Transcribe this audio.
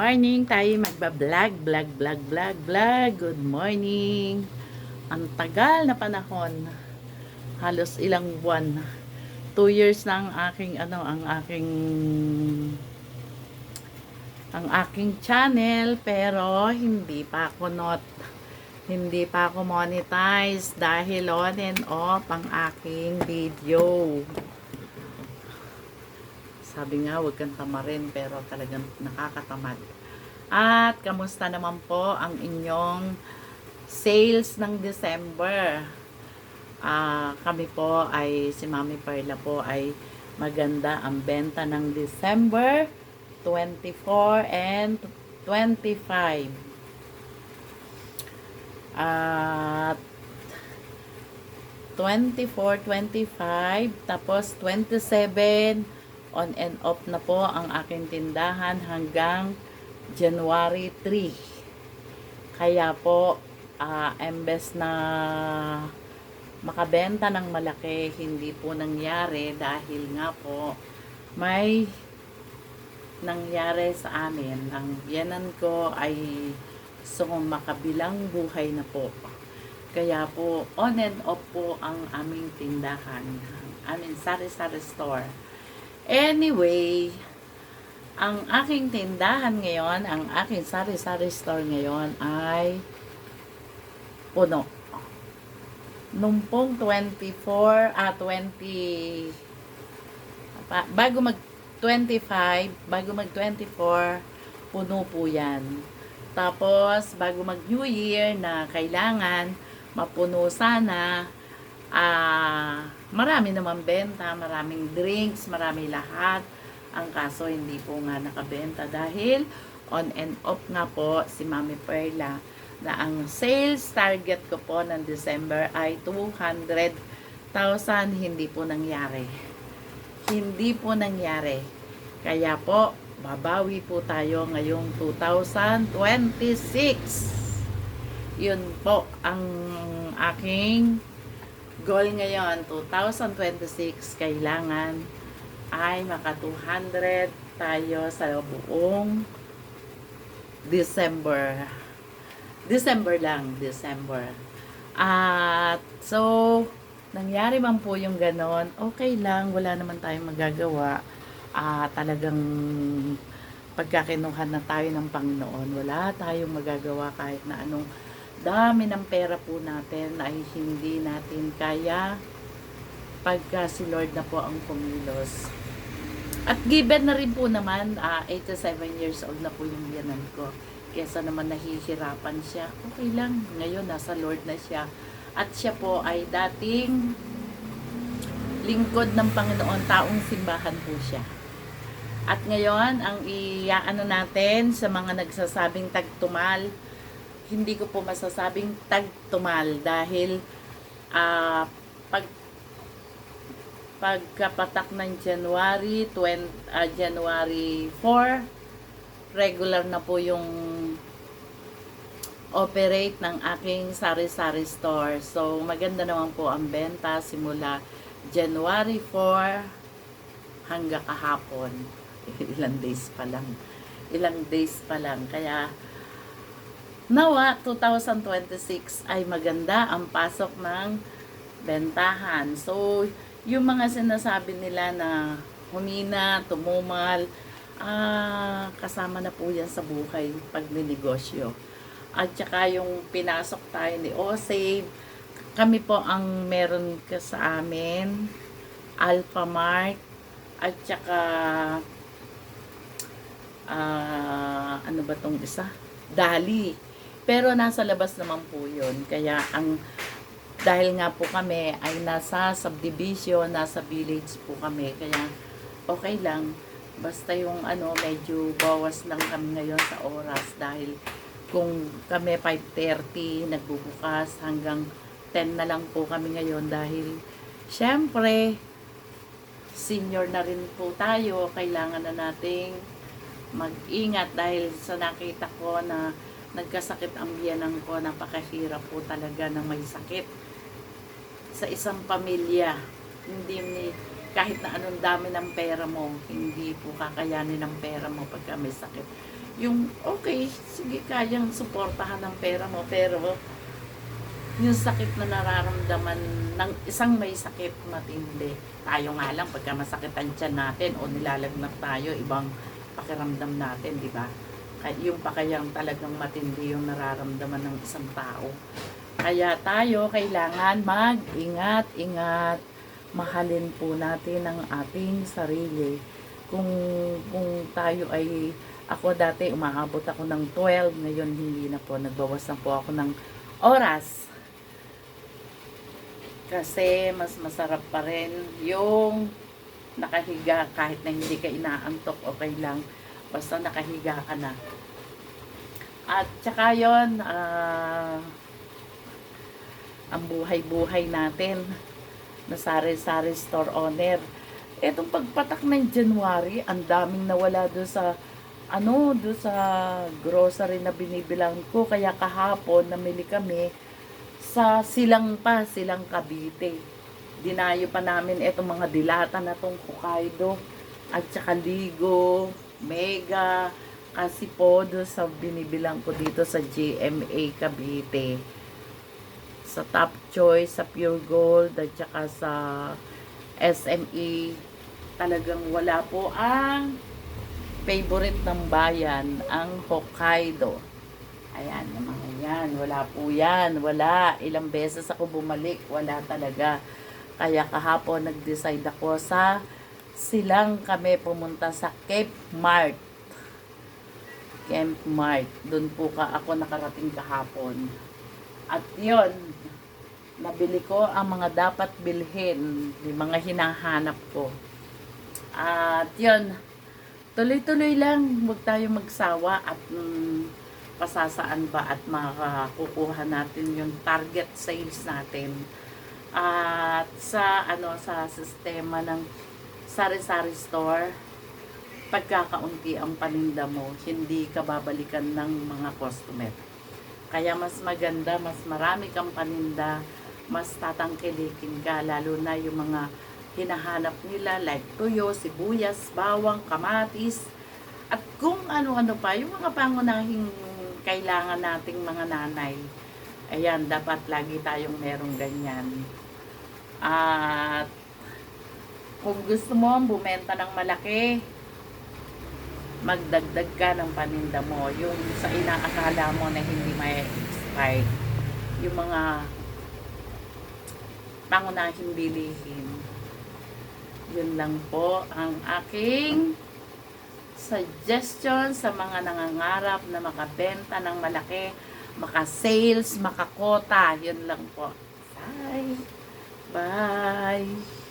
morning. Tayo vlog. Good morning. Ang tagal na panahon. Halos ilang buwan. 2 years na ang aking channel, pero hindi pa ako monetize dahil on and off ang aking video. Sabi nga, huwag kang tamarin, pero talagang nakakatamad. At kamusta naman po ang inyong sales ng December? Kami po si Mami Perla po ay maganda ang benta ng December 24 and 25. At 24, 25, tapos 27, on and off na po ang aking tindahan hanggang January 3. Kaya po, imbes na makabenta ng malaki, hindi po nangyari dahil nga po may nangyari sa amin. Ang biyanan ko ay makabilang buhay na po. Kaya po, on and off po ang aming tindahan. Sari-sari store. Anyway, ang aking tindahan ngayon, ang aking sari-sari store ngayon ay puno. Nung pong 20, bago mag-24, puno po yan. Tapos, bago mag-New Year na kailangan mapuno sana, marami naman benta, maraming drinks, marami lahat. Ang kaso, hindi po nga nakabenta dahil on and off nga po si Mami Perla na ang sales target ko po ng December ay 200,000. Hindi po nangyari. Hindi po nangyari. Kaya po, babawi po tayo ngayong 2026. Yun po ang aking goal ngayon. 2026, kailangan ay maka 200 tayo sa buong December. December. At so, nangyari man po yung ganon, okay lang, wala naman tayong magagawa. Talagang pagkakinuhan na tayo ng Panginoon, wala tayong magagawa kahit na anong dami ng pera po natin ay hindi natin kaya pagka si Lord na po ang kumilos. At given na rin po naman, 87 years old na po yung biyanan ko. Kesa naman nahihirapan siya, okay lang. Ngayon, nasa Lord na siya. At siya po ay dating lingkod ng Panginoon, taong simbahan po siya. At ngayon, ang iaano natin sa mga nagsasabing tagtumal, hindi ko po masasabing tagtumal dahil pagkapatak ng January 4, regular na po yung operate ng aking sari-sari store. So, maganda naman po ang benta simula January 4 hanggang kahapon. Ilang days pa lang. Kaya, nawa, 2026 ay maganda ang pasok ng bentahan. So, yung mga sinasabi nila na humina, tumumal, kasama na po yan sa buhay pag ninegosyo. At saka yung pinasok tayo ni Osave, kami po ang meron ka sa amin, Alphamart, at saka ano ba tong isa? Dali. Pero nasa labas naman po yun. Kaya dahil nga po kami ay nasa subdivision, nasa village po kami. Kaya okay lang. Basta yung medyo bawas lang kami ngayon sa oras. Dahil kung kami 5:30 nagbubukas hanggang 10 na lang po kami ngayon. Dahil syempre, senior na rin po tayo. Kailangan na nating mag-ingat dahil sa nakita ko na nagkasakit ang biyanan ko. Napakahirap po talaga na may sakit sa isang pamilya. kahit na anong dami ng pera mo, hindi po kakayanin ng pera mo pagka may sakit. Yung, okay, sige, kayang suportahan ng pera mo, pero yung sakit na nararamdaman ng isang may sakit matindi. Tayo nga lang, pagka masakit ang tiyan natin o nilalagnat tayo, ibang pakiramdam natin, di ba? Yung pa kayang talagang matindi yung nararamdaman ng isang tao. Kaya tayo kailangan mag-ingat-ingat. Mahalin po natin ang ating sarili. Kung tayo ay, ako dati umaabot ako ng 12, ngayon hindi na po, nagbawas na po ako ng oras. Kasi mas masarap pa rin yung nakahiga kahit na hindi ka inaantok, okay lang. Basta nakahiga ka na. At saka yun, ang buhay-buhay natin na sari-sari store owner. Etong pagpatak ng January, ang daming nawala doon sa doon sa grocery na binibilang ko. Kaya kahapon namili kami sa Silang Cavite. Dinayo pa namin etong mga dilata na tong Hokkaido at saka Ligo, Mega, kasi po doon sa binibilang ko dito sa GMA Cavite, sa Top Choice, sa Pure Gold, at saka sa SME, talagang wala po ang favorite ng bayan, ang Hokkaido. Ayan, yung mga yan, wala po yan, wala. Ilang beses ako bumalik, wala talaga. Kaya kahapon nag-decide ako sa Silang kami pumunta sa Camp Mart. Doon po ako nakarating kahapon. At yon, nabili ko ang mga dapat bilhin, yung mga hinahanap ko. At yon, tuloy-tuloy lang, huwag tayo magsawa at pasasaan ba at makakukuha natin yung target sales natin. At sa sa sistema ng sari-sari store, pagkakaunti ang paninda mo, hindi ka babalikan ng mga customer. Kaya mas maganda, mas marami kang paninda, mas tatangkilikin ka, lalo na yung mga hinahanap nila like tuyo, sibuyas, bawang, kamatis, at kung ano-ano pa, yung mga pangunahing kailangan nating mga nanay. Ayan, dapat lagi tayong merong ganyan. At kung gusto mo bumenta ng malaki, magdagdag ka ng paninda mo. Yung sa inaakala mo na hindi may expire. Yung mga pangunahing bilihin. Yun lang po ang aking suggestion sa mga nangangarap na makabenta ng malaki, maka-sales, makakota. Yun lang po. Bye! Bye!